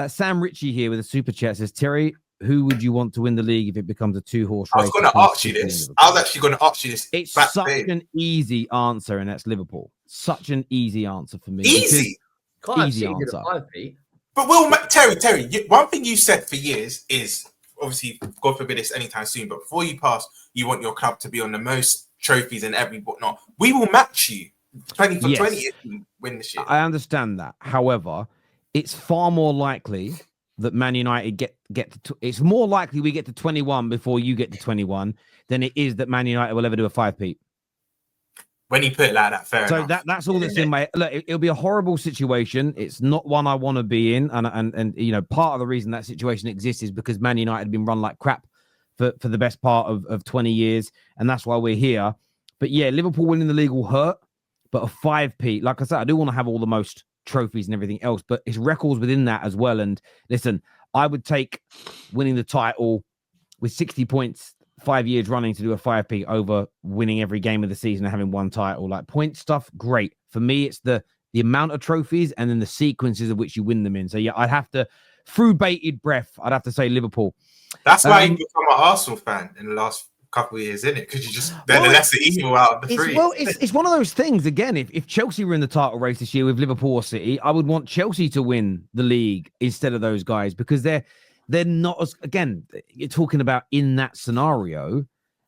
Sam Ritchie here with a super chat says, Terry, who would you want to win the league if it becomes a 2-horse race? I was going to ask you this. I was actually going to ask you this. It's such an easy answer, and that's Liverpool. Such an easy answer for me. Easy? Easy answer. But Terry, one thing you said for years is, obviously, God forbid it's anytime soon, but before you pass, you want your club to be on the most trophies and every whatnot. We will match you 20 for 20 if you win the shit. I understand that. However, it's far more likely that Man United get to. It's more likely we get to 21 before you get to 21 than it is that Man United will ever do a 5-peat. When you put it like that, fair enough. So that's all that's in my look. It'll be a horrible situation. It's not one I want to be in, and you know, part of the reason that situation exists is because Man United have been run like crap for the best part of 20 years, and that's why we're here. But yeah, Liverpool winning the league will hurt, but a 5-peat, like I said, I do want to have all the most trophies and everything else, but it's records within that as well. And listen, I would take winning the title with 60 points 5 years running to do a 5-peat over winning every game of the season and having one title. Like point stuff, great. For me, it's the amount of trophies and then the sequences of which you win them in. So yeah, I'd have to, through bated breath, I'd have to say Liverpool. That's why you become an Arsenal fan in the last couple of years, isn't it? Because they're the lesser evil out of the three. Well, it's one of those things. Again, if Chelsea were in the title race this year with Liverpool or City, I would want Chelsea to win the league instead of those guys, because they're not as, again, you're talking about in that scenario.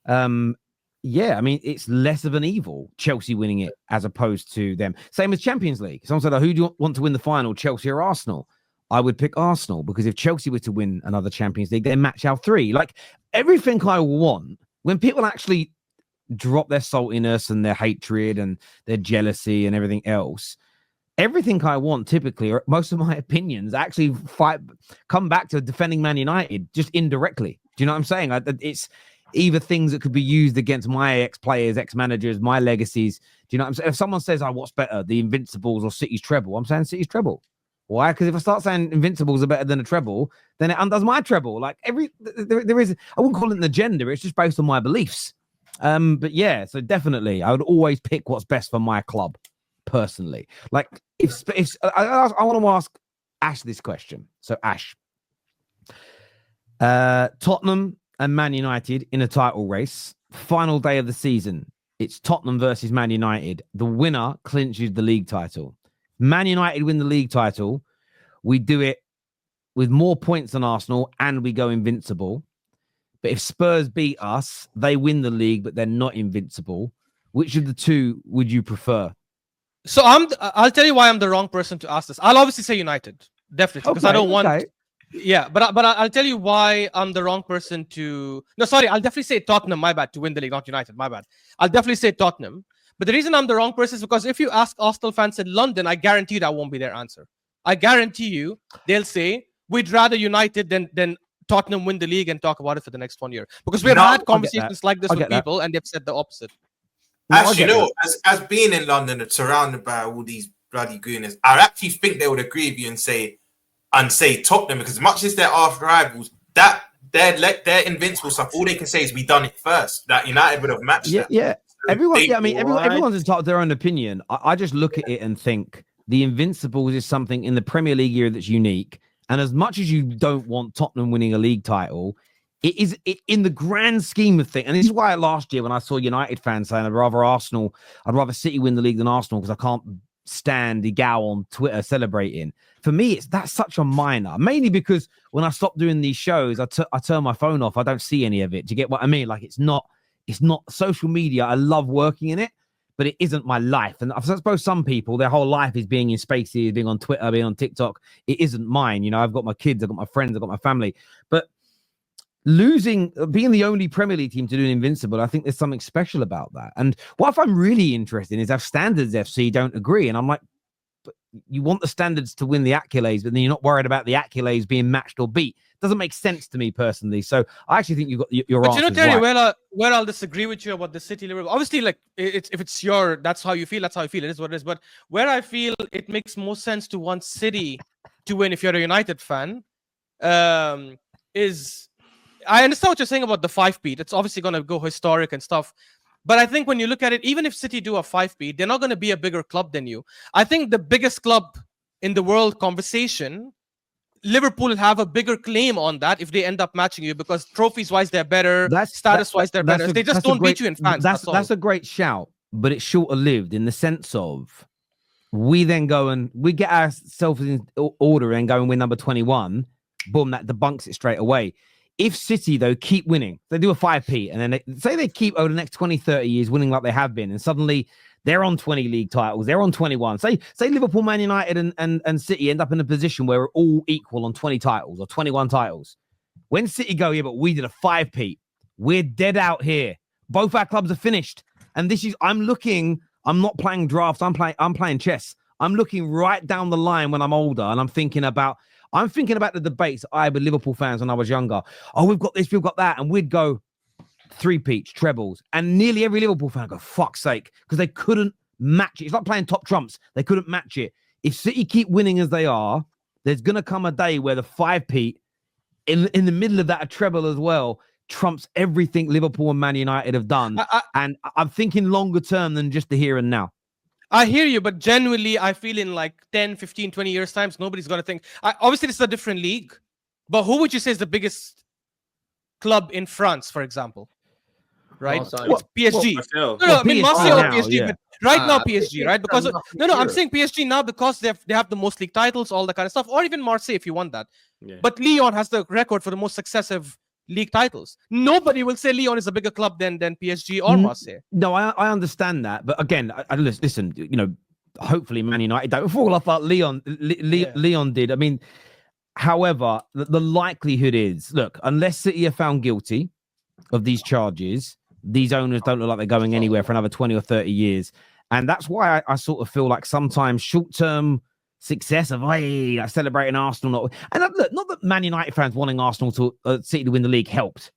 Yeah, I mean, it's less of an evil, Chelsea winning it as opposed to them. Same as Champions League. Someone said, who do you want to win the final, Chelsea or Arsenal? I would pick Arsenal, because if Chelsea were to win another Champions League, they match our three. Like everything I want, when people actually drop their saltiness and their hatred and their jealousy and everything else, everything I want typically, or most of my opinions, actually come back to defending Man United just indirectly. Do you know what I'm saying? It's either things that could be used against my ex-players, ex-managers, my legacies. Do you know what I'm saying? If someone says, what's better, the Invincibles or City's treble? I'm saying City's treble. Why? Because if I start saying Invincibles are better than a treble, then it undoes my treble. Like there is, I wouldn't call it an agenda. It's just based on my beliefs. But yeah, so definitely, I would always pick what's best for my club, personally. Like if I want to ask Ash this question. So Ash, Tottenham and Man United in a title race, final day of the season. It's Tottenham versus Man United. The winner clinches the league title. Man United win the league title. We do it with more points than Arsenal, and we go invincible. But if Spurs beat us, they win the league, but they're not invincible. Which of the two would you prefer? So I'll tell you why I'm the wrong person to ask this. I'll obviously say United, definitely, because I don't want. Yeah, but I'll tell you why I'm the wrong person to. No, sorry, I'll definitely say Tottenham. My bad, to win the league, not United. My bad. I'll definitely say Tottenham. But the reason I'm the wrong person is because if you ask Arsenal fans in London, I guarantee you that won't be their answer. I guarantee you they'll say we'd rather United than Tottenham win the league and talk about it for the next 1 year. Because we've had conversations like this with people and they've said the opposite. As you know, as being in London and surrounded by all these bloody gooners, I actually think they would agree with you and say Tottenham, because as much as they're arch rivals, that their invincible stuff, all they can say is we done it first. That United would have matched that. Yeah. Everyone's entitled to their own opinion. I just look at it and think the Invincibles is something in the Premier League year that's unique. And as much as you don't want Tottenham winning a league title, it is in the grand scheme of things. And this is why last year when I saw United fans saying I'd rather City win the league than Arsenal because I can't stand the gal on Twitter celebrating. For me, that's such a minor. Mainly because when I stop doing these shows, I turn my phone off. I don't see any of it. Do you get what I mean? Like it's not social media. I love working in it, but it isn't my life. And I suppose some people, their whole life is being in spaces, being on Twitter, being on TikTok. It isn't mine. You know, I've got my kids, I've got my friends, I've got my family. But being the only Premier League team to do an invincible, I think there's something special about that. And what I find really interesting is how Standards FC don't agree. And I'm like, but you want the Standards to win the accolades, but then you're not worried about the accolades being matched or beat. Doesn't make sense to me personally. So I actually think you've got your answer. But Terry, where I'll disagree with you about the City Liverpool. Obviously, like if it's that's how you feel. That's how I feel. It is what it is. But where I feel it makes more sense to want City to win if you're a United fan, is I understand what you're saying about the 5-peat. It's obviously going to go historic and stuff. But I think when you look at it, even if City do a 5-peat, they're not going to be a bigger club than you. I think the biggest club in the world conversation, Liverpool have a bigger claim on that if they end up matching you, because trophies-wise they're better, status-wise they're better. They just don't beat you in fans. That's a great shout, but it's shorter-lived in the sense of we then go and we get ourselves in order and go and win number 21. Boom, that debunks it straight away. If City, though, keep winning, they do a 5p, and then they keep over the next 20, 30 years winning like they have been, and suddenly they're on 20 league titles, they're on 21. Say Liverpool, Man United, and City end up in a position where we're all equal on 20 titles or 21 titles. When City go, yeah, but we did a 5p, we're dead out here. Both our clubs are finished. And this is, I'm not playing drafts, I'm playing chess. I'm looking right down the line when I'm older, and I'm thinking about the debates I had with Liverpool fans when I was younger. Oh, we've got this, we've got that. And we'd go three-peats, trebles. And nearly every Liverpool fan would go, fuck's sake, because they couldn't match it. It's like playing top trumps. They couldn't match it. If City keep winning as they are, there's going to come a day where the 5-peat, in the middle of that, a treble as well, trumps everything Liverpool and Man United have done. And I'm thinking longer term than just the here and now. I hear you, but genuinely, I feel in like 10, 15, 20 years' time, nobody's going to think. Obviously, this is a different league, but who would you say is the biggest club in France, for example? Right? It's PSG. I mean, Marseille or PSG, yeah. But right now, PSG, right? Because I'm saying PSG now because they have the most league titles, all that kind of stuff, or even Marseille if you want that. Yeah. But Lyon has the record for the most successive league titles. Nobody will say Lyon is a bigger club than PSG or Marseille. No, I understand that, but again, I listen. Hopefully Man United don't fall off like Lyon did. I mean, however, the likelihood is, look, unless City are found guilty of these charges, these owners don't look like they're going anywhere for another 20 or 30 years, and that's why I sort of feel like sometimes short-term success of celebrating Arsenal, look, not that Man United fans wanting Arsenal to City to win the league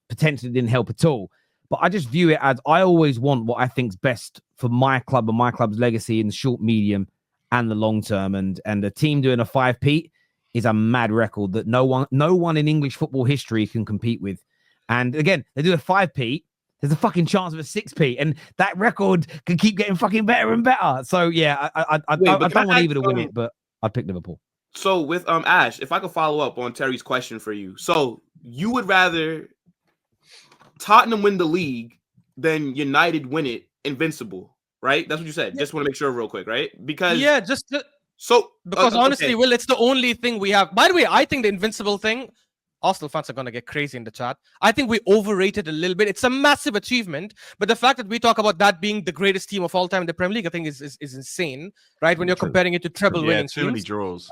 potentially didn't help at all, but I just view it as I always want what I think's best for my club and my club's legacy in the short, medium, and the long term. And the team doing a 5p is a mad record that no one in English football history can compete with. And again, they do a 5p. There's a fucking chance of a 6p, and that record can keep getting fucking better and better. So yeah, I don't want either to win it, but I'd pick Liverpool. So with Ash, if I could follow up on Terry's question for you. So you would rather Tottenham win the league than United win it invincible, right? That's what you said. Yeah. Just want to make sure real quick, right? Because honestly, Will, it's the only thing we have. By the way, I think the invincible thing, Arsenal fans are going to get crazy in the chat. I think we overrated a little bit. It's a massive achievement, but the fact that we talk about that being the greatest team of all time in the Premier League, I think is insane, right? When you're comparing it to treble winning teams. Too many draws.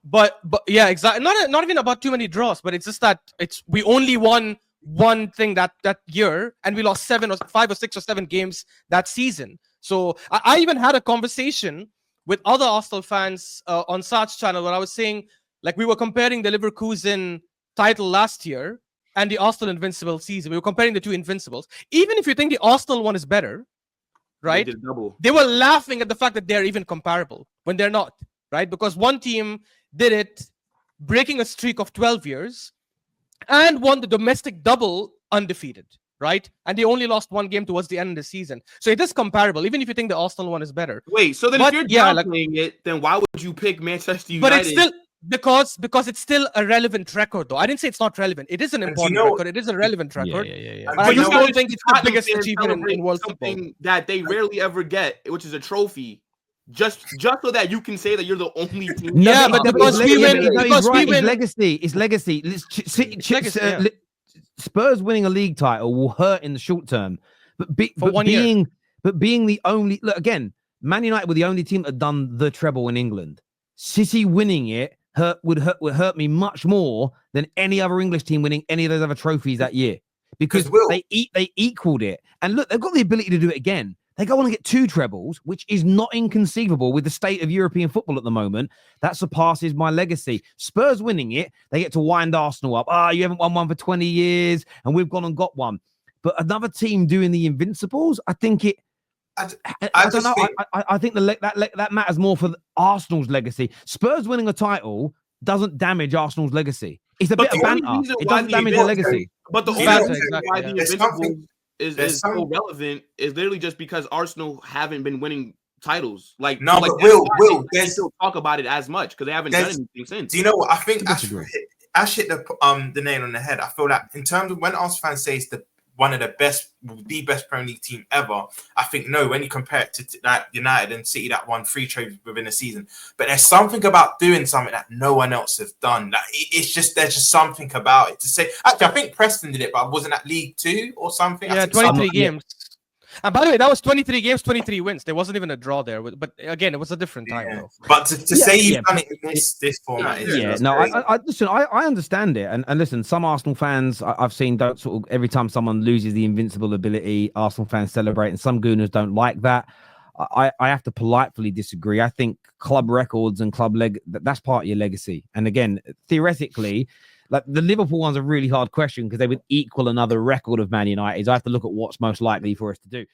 But yeah, exactly. Not even about too many draws, but it's just that we only won one thing that year, and we lost 5 or 6 or 7 games that season. So I even had a conversation with other Arsenal fans on Sarge's channel where I was saying, like, we were comparing the Leverkusen title last year and the Arsenal invincible season. We were comparing the two invincibles. Even if you think the Arsenal one is better, right? They were laughing at the fact that they're even comparable when they're not, right? Because one team did it breaking a streak of 12 years and won the domestic double undefeated, right? And they only lost 1 game towards the end of the season. So it is comparable, even if you think the Arsenal one is better. Wait, so then if you're downplaying it, then why would you pick Manchester United? But it's still because it's still a relevant record, though. I didn't say it's not relevant. It is an important record. It is a relevant record. Yeah. But I just don't think it's the biggest achievement in world football. Something that they rarely ever get, which is a trophy. Just so that you can say that you're the only team. Yeah, but because we win. It's legacy. Spurs winning a league title will hurt in the short term, but being the only again, Man United were the only team that had done the treble in England. City winning it would hurt me much more than any other English team winning any of those other trophies that year, because they equaled it. And look, they've got the ability to do it again. They go on and get 2 trebles, which is not inconceivable with the state of European football at the moment. That surpasses my legacy. Spurs winning it, they get to wind Arsenal up. You haven't won one for 20 years, and we've gone and got one. But another team doing the Invincibles, I think it. I don't know. I think that matters more for Arsenal's legacy. Spurs winning a title doesn't damage Arsenal's legacy. It's a bit of banter. It doesn't damage the legacy. But the only reason why the Invincibles is so relevant is literally just because Arsenal haven't been winning titles. Like no, like but Will, they still talk about it as much because they haven't done anything since. Do you know what I think? Ash hit the nail on the head. I feel that in terms of when Arsenal fans say it's the best Premier League team ever, I think no. When you compare it to that United and City that won 3 trophies within a season, but there's something about doing something that no one else has done. Like there's just something about it to say. Actually, I think Preston did it, but wasn't that League 2 or something? Yeah, 23 games. And by the way, that was 23 games, 23 wins. There wasn't even a draw there. But again, it was a different time. Though. But to say you've done it in this format is no. I listen. I understand it, and listen. Some Arsenal fans I've seen don't sort of every time someone loses the invincible ability, Arsenal fans celebrate, and some Gooners don't like that. I have to politely disagree. I think club records and that's part of your legacy. And again, theoretically. Like the Liverpool one's a really hard question because they would equal another record of Man United. I have to look at what's most likely for us to do.